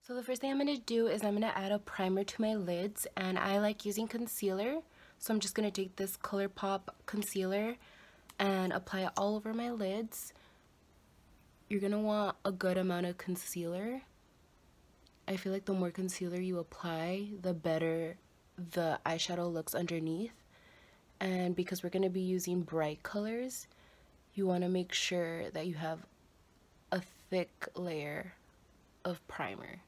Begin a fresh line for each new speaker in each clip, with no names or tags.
So the first thing I'm going to do is I'm going to add a primer to my lids, and I like using concealer. So I'm just going to take this Colourpop concealer and apply it all over my lids. You're going to want a good amount of concealer. I feel like the more concealer you apply, the better the eyeshadow looks underneath. And because we're going to be using bright colors, you want to make sure that you have a thick layer of primer.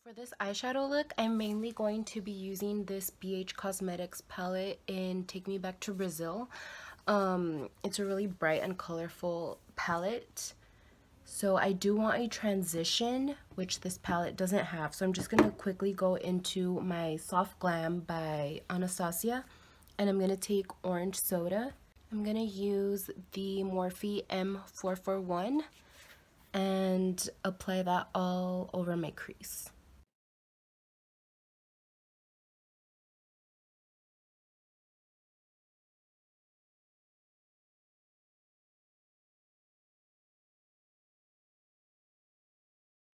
For this eyeshadow look, I'm mainly going to be using this BH Cosmetics palette in Take Me Back to Brazil. It's a really bright and colorful palette. So I do want a transition, which this palette doesn't have. So I'm just going to quickly go into my Soft Glam by Anastasia. And I'm going to take Orange Soda. I'm going to use the Morphe M441 and apply that all over my crease.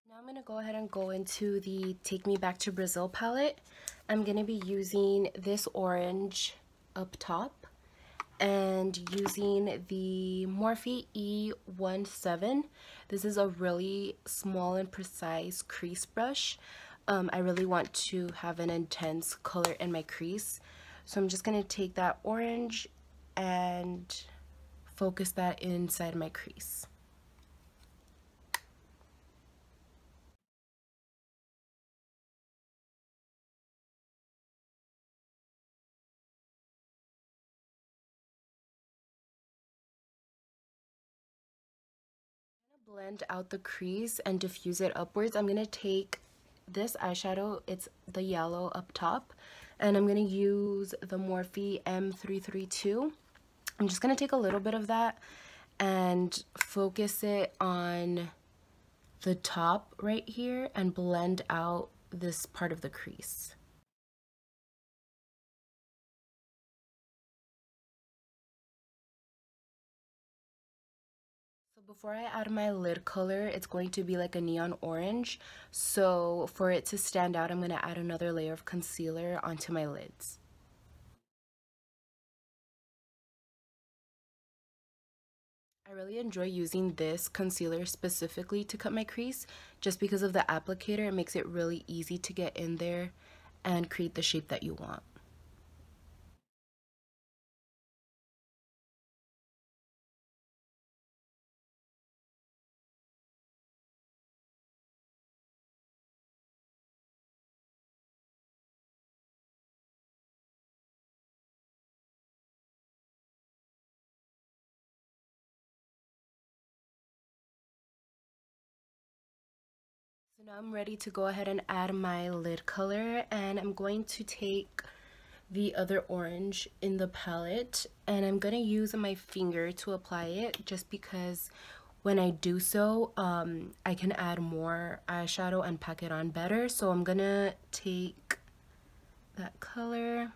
Now I'm going to go ahead and go into the Take Me Back to Brazil palette. I'm going to be using this orange up top and using the Morphe E17. This is a really small and precise crease brush. I really want to have an intense color in my crease. So I'm just going to take that orange and focus that inside my crease. Blend out the crease and diffuse it upwards. I'm going to take this eyeshadow, it's the yellow up top, and I'm going to use the Morphe M332. I'm just going to take a little bit of that and focus it on the top right here and blend out this part of the crease. Before I add my lid color, it's going to be like a neon orange. So for it to stand out, I'm going to add another layer of concealer onto my lids. I really enjoy using this concealer specifically to cut my crease just because of the applicator. It makes it really easy to get in there and create the shape that you want. So now I'm ready to go ahead and add my lid color, and I'm going to take the other orange in the palette and I'm going to use my finger to apply it just because when I do so, I can add more eyeshadow and pack it on better. So I'm going to take that color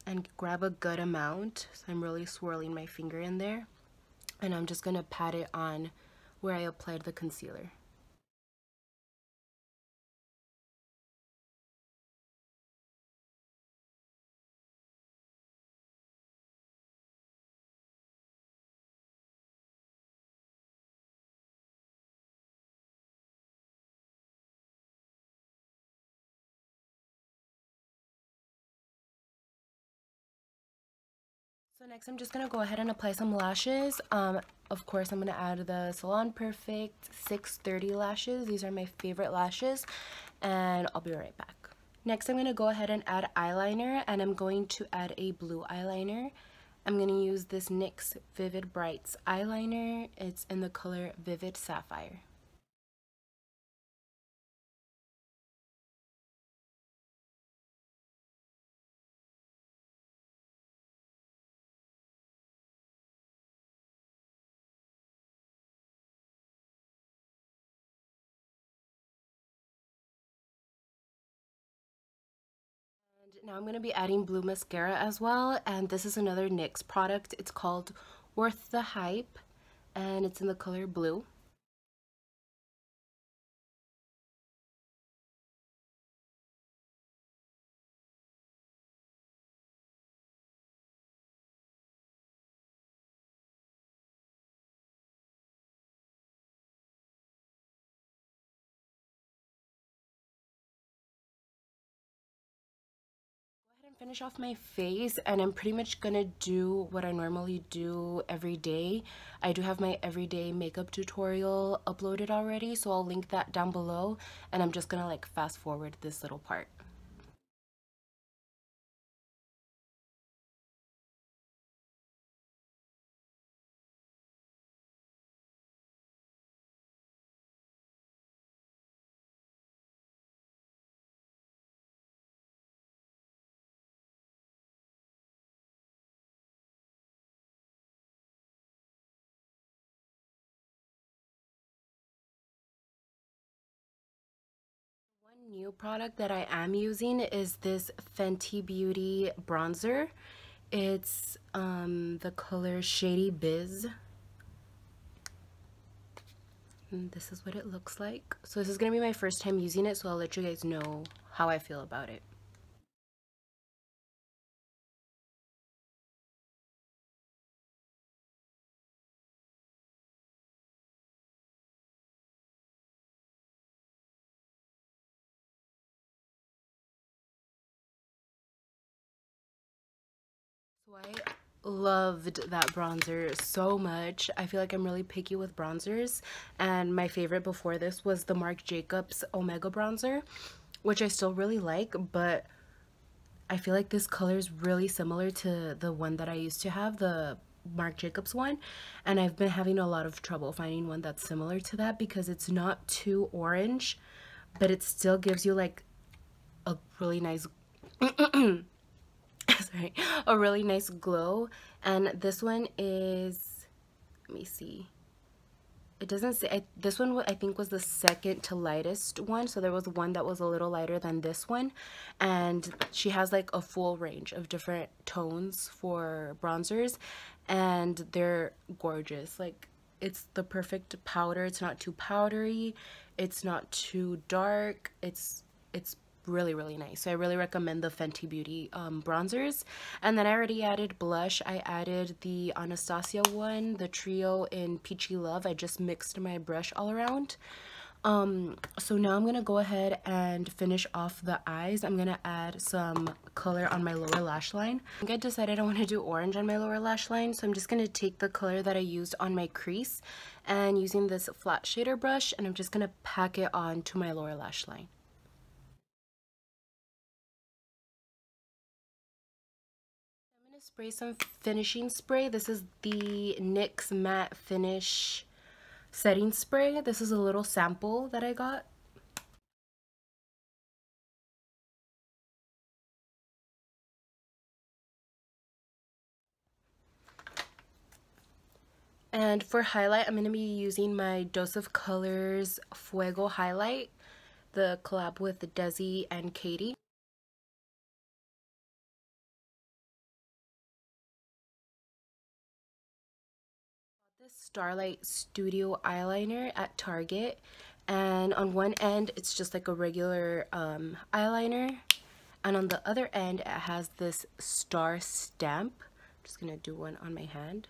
and grab a good amount. So I'm really swirling my finger in there and I'm just going to pat it on where I applied the concealer. So next I'm just going to go ahead and apply some lashes. Of course I'm going to add the Salon Perfect 630 lashes. These are my favorite lashes and I'll be right back. Next I'm going to go ahead and add eyeliner, and I'm going to add a blue eyeliner. I'm going to use this NYX Vivid Brights eyeliner. It's in the color Vivid Sapphire. Now I'm going to be adding blue mascara as well, and this is another NYX product. It's called Worth the Hype, and it's in the color blue. And finish off my face, and I'm pretty much gonna do what I normally do every day. I do have my everyday makeup tutorial uploaded already, so I'll link that down below, and I'm just gonna like fast forward this little part. One new product that I am using is this Fenty Beauty bronzer. It's the color Shady Biz. And this is what it looks like. So this is gonna be my first time using it, so I'll let you guys know how I feel about it. So I loved that bronzer so much. I feel like I'm really picky with bronzers, and my favorite before this was the Marc Jacobs Omega bronzer, which I still really like, but I feel like this color is really similar to the one that I used to have, the Marc Jacobs one, and I've been having a lot of trouble finding one that's similar to that because it's not too orange, but it still gives you like a really nice sorry, a really nice glow. And this one is, let me see, it doesn't say, this one I think was the second to lightest one, so there was one that was a little lighter than this one, and she has like a full range of different tones for bronzers, and they're gorgeous. Like, it's the perfect powder. It's not too powdery, it's not too dark, it's really nice. So I really recommend the Fenty Beauty bronzers. And then I already added blush. I added the Anastasia one, the trio in Peachy Love. I just mixed my brush all around. So now I'm gonna go ahead and finish off the eyes. I'm gonna add some color on my lower lash line. I think I decided I want to do orange on my lower lash line, so I'm just gonna take the color that I used on my crease and using this flat shader brush, and I'm just gonna pack it on to my lower lash line. Spray some finishing spray. This is the NYX Matte Finish setting spray. This is a little sample that I got. And for highlight, I'm going to be using my Dose of Colors Fuego highlight, the collab with Desi and Katie. This STARLIT Studio eyeliner at Target, and on one end it's just like a regular eyeliner, and on the other end it has this star stamp. I'm just gonna do one on my hand.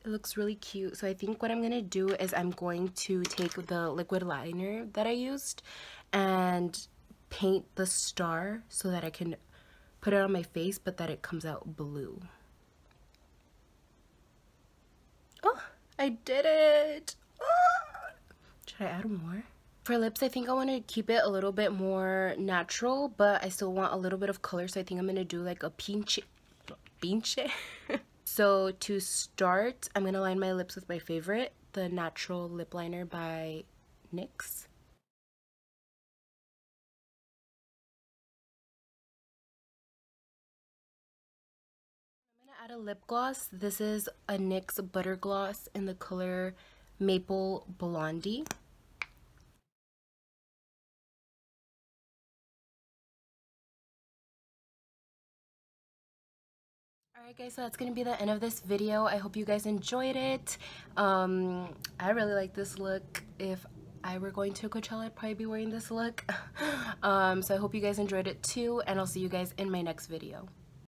It looks really cute. So I think what I'm gonna do is I'm going to take the liquid liner that I used and paint the star so that I can put it on my face, but that it comes out blue. Oh, I did it! Oh! Should I add more? For lips, I think I want to keep it a little bit more natural, but I still want a little bit of color, so I think I'm going to do like a peachy. So to start, I'm going to line my lips with my favorite, the Natural Lip Liner by NYX. I'm going to add a lip gloss. This is a NYX Butter Gloss in the color Maple Blondie. Alright guys, so that's going to be the end of this video. I hope you guys enjoyed it. I really like this look. If I were going to Coachella, I'd probably be wearing this look. So I hope you guys enjoyed it too, and I'll see you guys in my next video.